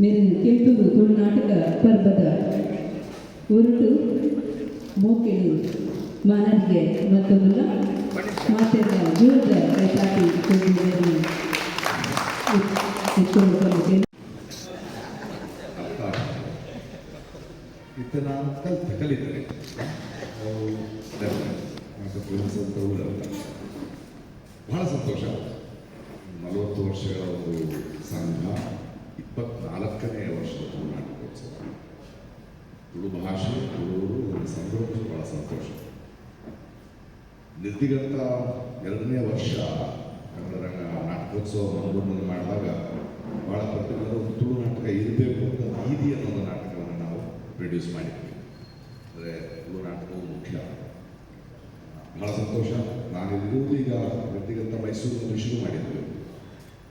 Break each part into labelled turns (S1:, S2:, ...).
S1: ಮೇಲಿನ ಕೆಂಪು ತುಳುನಾಟಕ ಪರ್ವದ ಉರುಟು ಮೂಕಿಲು ಮಾನವಿಗೆ ಮತ್ತೊಂದು ಮಾತೆಲ್ಲ ಜೂದ ಕೈಪಾಟಿ
S2: ಇತನ ಕಲಿತರೆ ಬಹಳ ಸಂತೋಷ. 40 ವರ್ಷಗಳ ಒಂದು ಸಂಘ, 24ನೇ ವರ್ಷದ ತುಳು ನಾಟಕೋತ್ಸವ, ತುಳು ಭಾಷೆ, ತುಳು ಸಂಭ್ರಮ, ಬಹಳ ಸಂತೋಷ. ನಿರ್ದಿಗಂತ 2ನೇ ವರ್ಷ ಕನ್ನಡ ರಂಗ ನಾಟಕೋತ್ಸವ ಮನೋರಂಜನೆ ಮಾಡಿದಾಗ ಭಾಳ ಪರ್ಟಿಕ್ಯುಲರ್ ಒಂದು ತುಳು ನಾಟಕ ಇರಬೇಕು ಅಂತ ಈದಿ ಅನ್ನೋ ನಾಟಕವನ್ನು ನಾವು ಪ್ರೊಡ್ಯೂಸ್ ಮಾಡಿದ್ವಿ. ಅಂದರೆ ತುಳು ನಾಟಕವು ಮುಖ್ಯ. ಬಹಳ ಸಂತೋಷ. ನಾನಿರುವುದು ಈಗ ನಿರ್ದಿಗಂತ ಮೈಸೂರಿನಲ್ಲಿ ಶುರು ಮಾಡಿದ್ವಿ.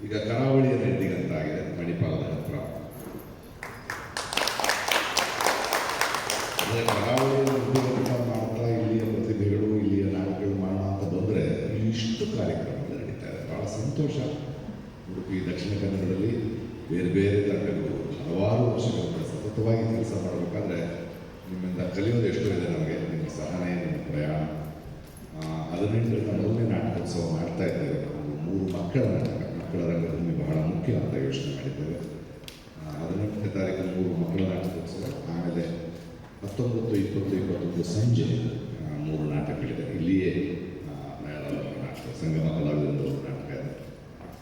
S2: ಈಗ ಕರಾವಳಿಯ ನಿರ್ದಿಗಂತ ಆಗಿದೆ, ಮಣಿಪಾಲದ ಹತ್ರ. ಅಂದರೆ ಕರಾವಳಿಯ ನಿರ್ದಿಗಂತ ಮಾಡ್ತಾ ಇಲ್ಲಿಯ ಪ್ರತಿಭೆಗಳು, ಇಲ್ಲಿಯ ನಾಟಕಗಳು ಮಾಡೋಣ ಅಂತ ಬಂದರೆ ಇಷ್ಟು ಕಾರ್ಯಕ್ರಮಗಳು ನಡೀತಾ ಇದೆ. ಬಹಳ ಸಂತೋಷ. ಉಡುಪಿ ದಕ್ಷಿಣ ಕನ್ನಡದಲ್ಲಿ ಬೇರೆ ಬೇರೆ ತಂಡಗಳು ಹಲವಾರು ವರ್ಷಗಳ ಸತತವಾಗಿ ಕೆಲಸ ಮಾಡಬೇಕಾದ್ರೆ ನಿಮ್ಮಿಂದ ಕಲಿಯೋದು ಎಷ್ಟೋ ಇದೆ ನಮಗೆ. ನಿಮ್ಮ ಸಹನೆ, ನಿಮ್ಮ ಪ್ರಯಾಣ. 18ರಿಂದ ಮೊದಲನೇ ನಾಟಕೋತ್ಸವ ಮಾಡ್ತಾ ಇದ್ದೇವೆ. 3 ಮಕ್ಕಳ ನಾಟಕ, ಮಕ್ಕಳ ರಂಗಭೂಮಿ ಬಹಳ ಮುಖ್ಯ ಅಂತ ಯೋಚನೆ ಮಾಡಿದ್ದೇವೆ. 18ನೇ ತಾರೀಕು 3 ಮಕ್ಕಳ ನಾಟಕೋತ್ಸವ, ಆಮೇಲೆ 19, 20, 21 ಸಂಜೆ 3 ನಾಟಕಗಳಿದೆ. ಇಲ್ಲಿಯೇ ನಾಟಕ ಸಂಗಮ ಕಲಾವಿದರ ನಾಟಕ ಇದೆ.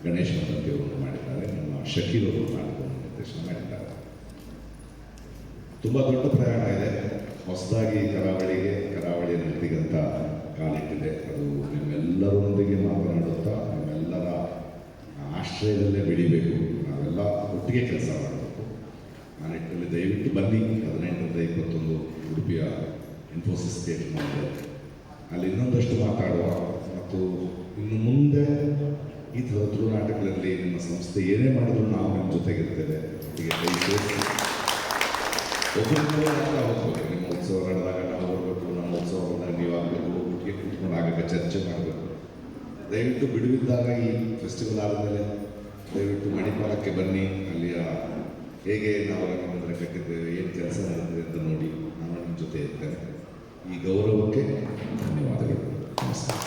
S2: ಗಣೇಶ ಮತಂತಿಯವರು ಮಾಡಿದ್ದಾರೆ. ನಮ್ಮ ಶಕೀಲ್ ಅವರು ನಾಟಕವನ್ನು ನಿರ್ದೇಶನ ಮಾಡಿದ್ದಾರೆ. ತುಂಬ ದೊಡ್ಡ ಪ್ರಯಾಣ ಇದೆ. ಹೊಸದಾಗಿ ಕರಾವಳಿಯ ನಿರ್ದಿಗಂತ ಕಾಲಿಟ್ಟಿದೆ. ಅದು ನಿಮ್ಮೆಲ್ಲರೊಂದಿಗೆ ಮಾತನಾಡುತ್ತಾ ನಿಮ್ಮೆಲ್ಲರ ಆಶ್ರಯದಲ್ಲೇ ಬೆಳಿಬೇಕು. ನಾವೆಲ್ಲ ಒಟ್ಟಿಗೆ ಕೆಲಸ ಮಾಡಬೇಕು. ಆ ನಿಟ್ಟಿನಲ್ಲಿ ದಯವಿಟ್ಟು ಬನ್ನಿ. 18ರಿಂದ 21 ಉಡುಪಿಯ ಇನ್ಫೋಸಿಸ್ ಥಿಯೇಟರ್ನಲ್ಲಿ. ಅಲ್ಲಿ ಇನ್ನೊಂದಷ್ಟು ಮಾತಾಡುವ ಮತ್ತು ಇನ್ನು ಮುಂದೆ ಈ ಥರದ ತುಳು ನಾಟಕಗಳಲ್ಲಿ ನಿಮ್ಮ ಸಂಸ್ಥೆ ಏನೇ ಮಾಡಿದ್ರು ನಾವು ನಿಮ್ಮ ಜೊತೆಗಿರ್ತೇವೆ. ಒಟ್ಟಿಗೆ ಕೈ ಸೇರಿಸಿ ಒಬ್ಬೊಬ್ಬರೇ ಆಗ್ತಾ ಹೋಗ್ಬೋದು. ನಿಮ್ಮ ಉತ್ಸವ ನಡೆದಾಗ ನಾವು ಬರಬೇಕು, ನಮ್ಮ ಉತ್ಸವ ಬಂದಾಗ ನೀವು ಆಗಬೇಕು, ಒಟ್ಟಿಗೆ ಕೂತ್ಕೊಂಡು ಆಗಾಗ ಚರ್ಚೆ ಮಾಡಬೇಕು. ದಯವಿಟ್ಟು ಬಿಡುವಿದ್ದಾಗ ಈ ಫೆಸ್ಟಿವಲ್ ಆದಮೇಲೆ ದಯವಿಟ್ಟು ಮಣಿಪಾಲಕ್ಕೆ ಬನ್ನಿ. ಅಲ್ಲಿಯ ಹೇಗೆ ನಾವು ರಂಗಮಂದಿರ ಕಟ್ಟಿದ್ದೇವೆ, ಏನು ಕೆಲಸ ಮಾಡಿದ್ದೇವೆ ಅಂತ ನೋಡಿ ನಾನು ನಿಮ್ಮ ಜೊತೆ ಇರ್ತೇನೆ. ಈ ಗೌರವಕ್ಕೆ ಧನ್ಯವಾದಗಳು. ನಮಸ್ಕಾರ.